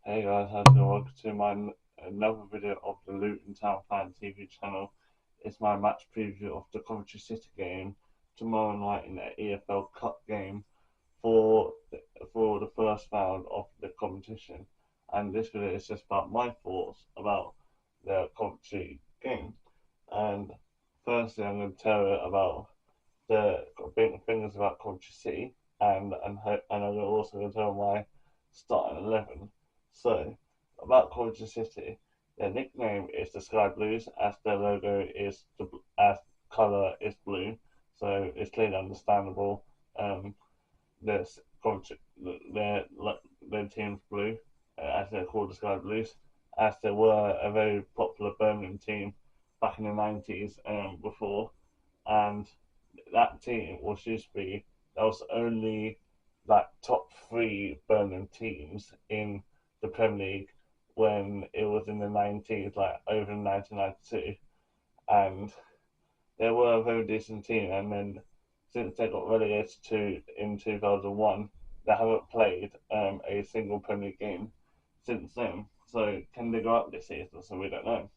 Hey guys, how's it going? Welcome to another video of the Luton Fan TV channel. It's my match preview of the Coventry City game tomorrow night in the EFL Cup game for for the first round of the competition. And this video is just about my thoughts about the Coventry game. And firstly, I'm going to tell you about the things about Coventry City, and I'm also going to tell my starting 11. So, about Coventry City, their nickname is the Sky Blues, as their logo is as colour is blue, so it's clearly understandable. Um, this Coventry, their their team's blue, as they're called the Sky Blues, as they were a very popular Birmingham team back in the 90s before, and that team was used to be there was only like top three Birmingham teams in the Premier League when it was in the 90s, like over in 1992, and they were a very decent team. And then since they got relegated to in 2001, they haven't played a single Premier League game since then. So can they go up this season? So we don't know.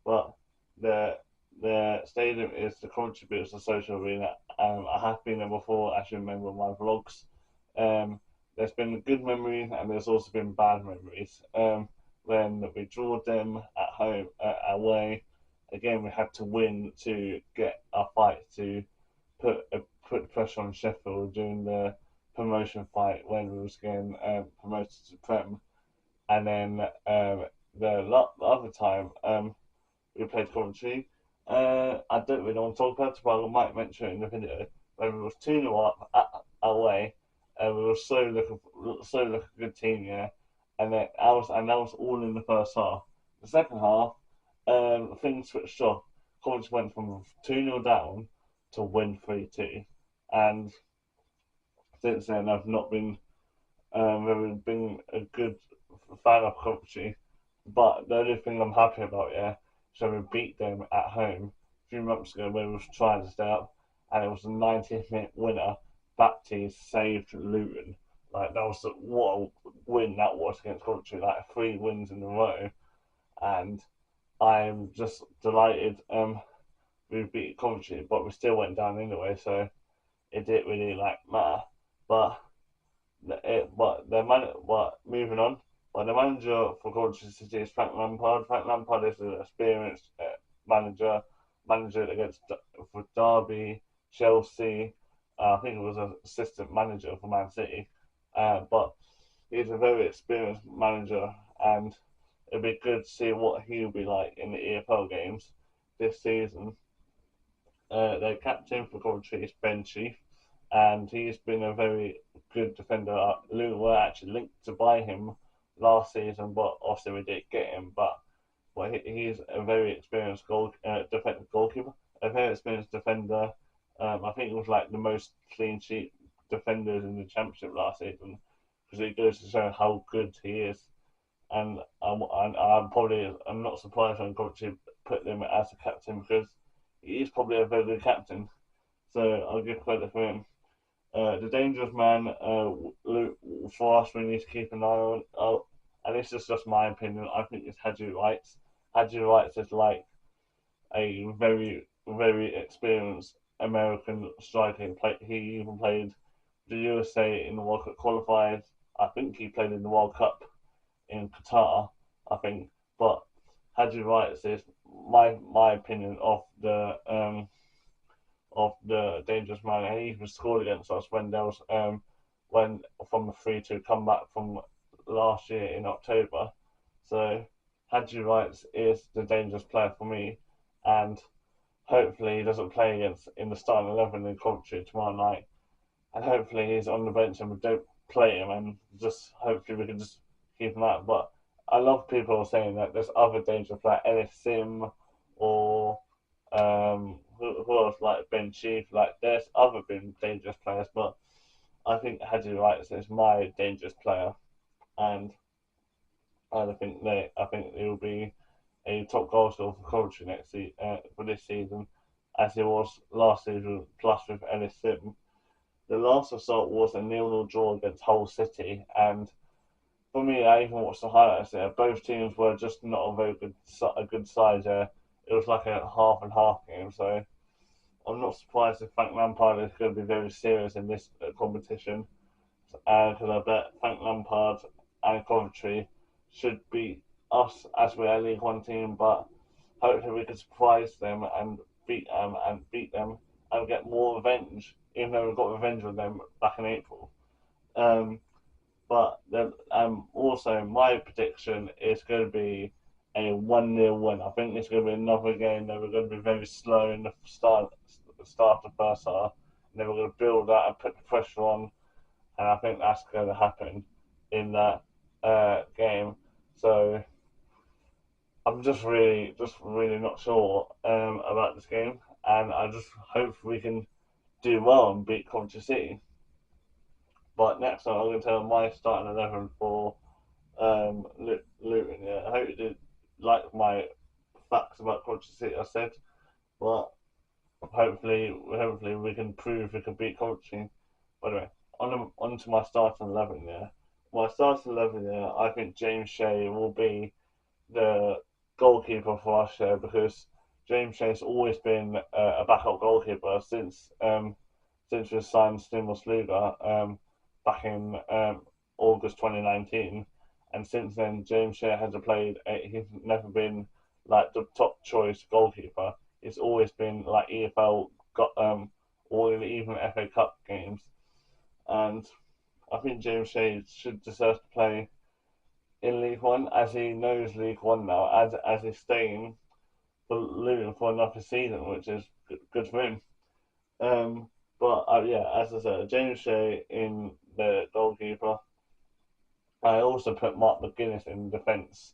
But the the stadium is the Coventry Business Social Arena. I have been there before, as you remember my vlogs. Um, there's been good memories and there's also been bad memories. When we drew them at home, away, again we had to win to get our fight to put pressure on Sheffield during the promotion fight when we was getting promoted to Prem, and then the other time we played Coventry. I don't really want to talk about it, but I might mention it in the video. When we was 2-0 up away, we were so looking a good team, yeah. And that was all in the first half. The second half, things switched off. Coventry went from 2-0 down to win 3-2, and since then I've not been a good fan of Coventry. But the only thing I'm happy about, yeah, so we beat them at home a few months ago when we was trying to stay up, and it was the 90th minute winner. Baptiste saved Luton. Like that was what a win that was against Coventry. Like 3 wins in a row, and I'm just delighted. We beat Coventry, but we still went down anyway, so it didn't really like matter. But but moving on. But the manager for Coventry City is Frank Lampard. Frank Lampard is an experienced manager against for Derby, Chelsea. I think it was an assistant manager for Man City. But he's a very experienced manager, and it'd be good to see what he'll be like in the EFL games this season. Their captain for Coventry is Ben Chief, and he's been a very good defender. Luton were actually linked to buy him last season, but obviously we didn't get him. But he's a very experienced defensive goalkeeper, a very experienced defender. I think it was like the most clean sheet defenders in the championship last season, because it goes to show how good he is. I'm not surprised when Coventry put him as a captain, because he's probably a very good captain. So I'll give credit for him. The dangerous man, for us, we need to keep an eye on. And this is just my opinion. I think it's Hadji Wrights. Hadji Wrights is like a very, very experienced American striker. He even played the USA in the World Cup qualifiers. I think he played in the World Cup in Qatar, I think. But Hadji Wrights is my opinion of the dangerous man, and he even scored against us when there was when from a 3-2 comeback from last year in October. So Hadji Wrights is the dangerous player for me, and hopefully he doesn't play against in the starting 11 in Coventry tomorrow night, and hopefully he's on the bench and we don't play him, and just hopefully we can just keep him out. But I love people saying that there's other dangerous players, Ellis Sim or who else, like Ben Chief. Like there's other been dangerous players, but I think Hadji Wright is my dangerous player, and I think he will be a top goal scorer for Coventry for this season, as he was last season, plus with Ellis Sim. The last result was a 0-0 draw against Hull City, and for me, I even watched the highlights there. Both teams were just not a very good side there. It was like a half and half game, so I'm not surprised if Frank Lampard is going to be very serious in this competition. Because I bet Frank Lampard and Coventry should beat us as we're a League One team, but hopefully we can surprise them and beat them and get more revenge, even though we got revenge on them back in April. Um, but then, also my prediction is going to be a 1-0 win. I think it's going to be another game that we're going to be very slow in the start of the first half, and then we're going to build that and put the pressure on, and I think that's going to happen in that game. So I'm just really not sure about this game, and I just hope we can do well and beat Coventry City. But next time I'm going to tell my starting 11 for Luton. Yeah, I hope you did like my facts about Coventry City. I said, but hopefully we can prove we can beat Coventry. By the way, on to my starting 11. Yeah, my starting 11. Yeah, I think James Shea will be the goalkeeper for us here because James Shea's always been a backup goalkeeper since we signed Stimul Sluga back in August 2019, and since then James Shea hasn't played. He's never been like the top choice goalkeeper. It's always been like EFL got or even FA Cup games, and I think James Shea should deserve to play in League One as he knows League One now, as he's staying for Luton for another season, which is good for him. But yeah, as I said, James Shea in the goalkeeper. I also put Mark McGuinness in defence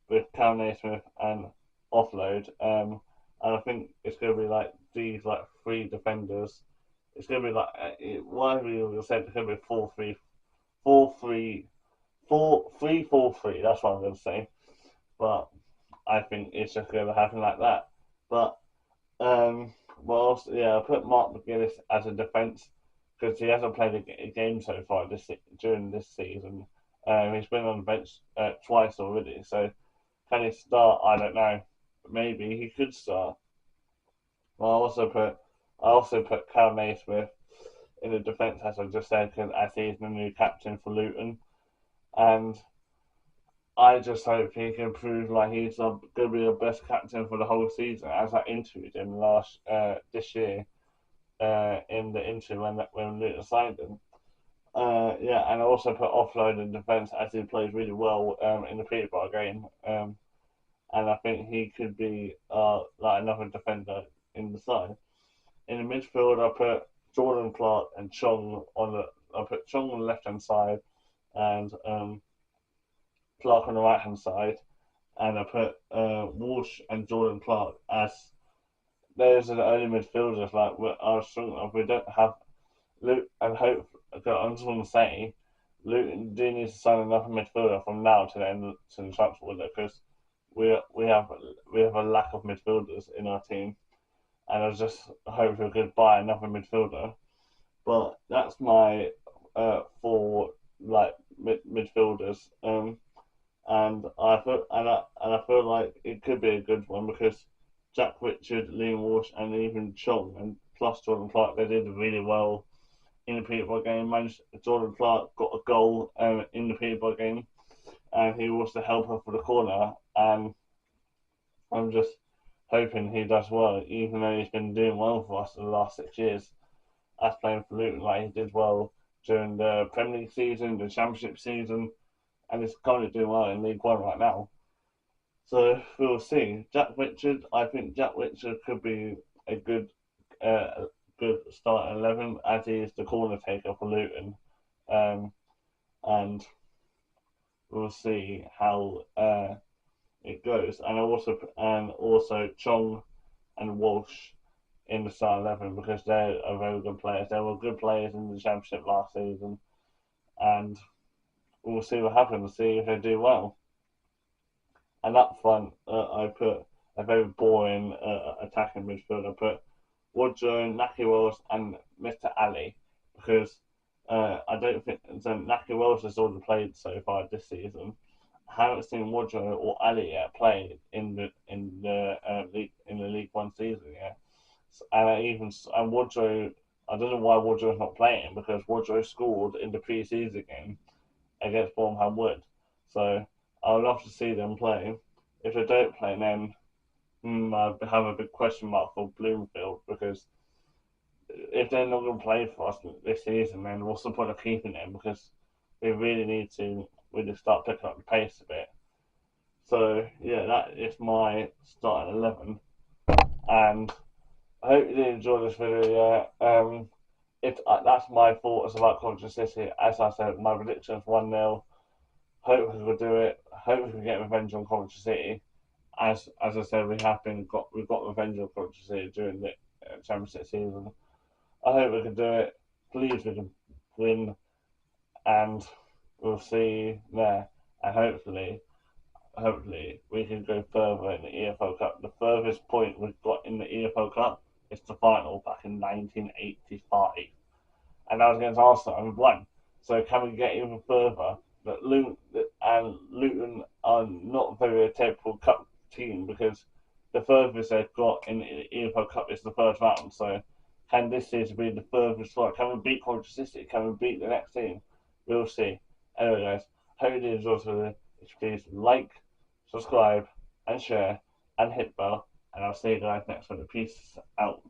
with Cal Naismith and offload. And I think it's going to be like these like three defenders. It's going to be like whatever you said. It's going to be 4-3, 4-3, 4-3-4-3. That's what I'm going to say. But I think it's just going to happen like that. But well, yeah, I put Mark McGuinness as a defence because he hasn't played a game so far during this season. He's been on the bench twice already, so can he start? I don't know. Maybe he could start. Well, I also put Cal Naismith in the defence as I just said, because as he's the new captain for Luton, and I just hope he can prove like he's going to be the best captain for the whole season, as I interviewed him this year in the interim when Luton signed him. Yeah, and I also put offload in defence as he plays really well in the Peterborough game, and I think he could be like another defender in the side. In the midfield, I put Jordan Clark and Chong I put Chong on the left hand side, and Clark on the right hand side, and I put Walsh and Jordan Clark as those are the only midfielders. Like I was struggling. We don't have Luke and hope. I just want to say, Luton do need to sign another midfielder from now to the end to the transfer window because we have a lack of midfielders in our team, and I just hope we could buy another midfielder. But that's my four like midfielders. And I feel like it could be a good one because Jack Richard, Liam Walsh, and even Chong and plus Jordan Clark, they did really well in the Peterborough game. Jordan Clark got a goal in the Peterborough game, and he was the helper for the corner. And I'm just hoping he does well, even though he's been doing well for us in the last 6 years as playing for Luton. Like he did well during the Premier League season, the Championship season, and he's currently doing well in League One right now. So we'll see. I think Jack Richard could be a good start 11 as he is the corner taker for Luton, and we'll see how it goes. And also Chong and Walsh in the start 11 because they're very good players. They were good players in the Championship last season, and we'll see what happens. See if they do well. And up front, I put a very boring attacking midfield. I put Woodrow, Naki Wells, and Mr. Ali because I don't think so. Naki Welsh has already played so far this season. I haven't seen Woodrow or Ali yet play in the League One season yet. And Woodrow, I don't know why Woodrow's not playing because Woodrow scored in the pre-season game against Bournemouth Wood. So I would love to see them play. If they don't play, then I have a big question mark for Bloomfield because if they're not going to play for us this season, then what's the point of keeping them? Because we really need to really start picking up the pace a bit. So yeah, that is my starting 11, and I hope you did enjoy this video. If that's my thoughts about Coventry City. As I said, my prediction is 1-0. Hope we will do it. Hope we can get revenge on Coventry City. As I said, we've got revenge on Coventry City during the Championship season. I hope we can do it. Please, we can win, and we'll see there. And hopefully, we can go further in the EFL Cup. The furthest point we've got in the EFL Cup is the final back in 1985, and that was against Arsenal, and we won. So can we get even further? But Luton are not very a typical cup team because the furthest they've got in the EFL Cup is the first round. So can this season be the furthest one? Can we beat Coventry City? Can we beat the next team? We'll see. Anyway, guys, hope you enjoyed the video. Please like, subscribe, and share, and hit bell. And I'll see you guys next time. Peace out.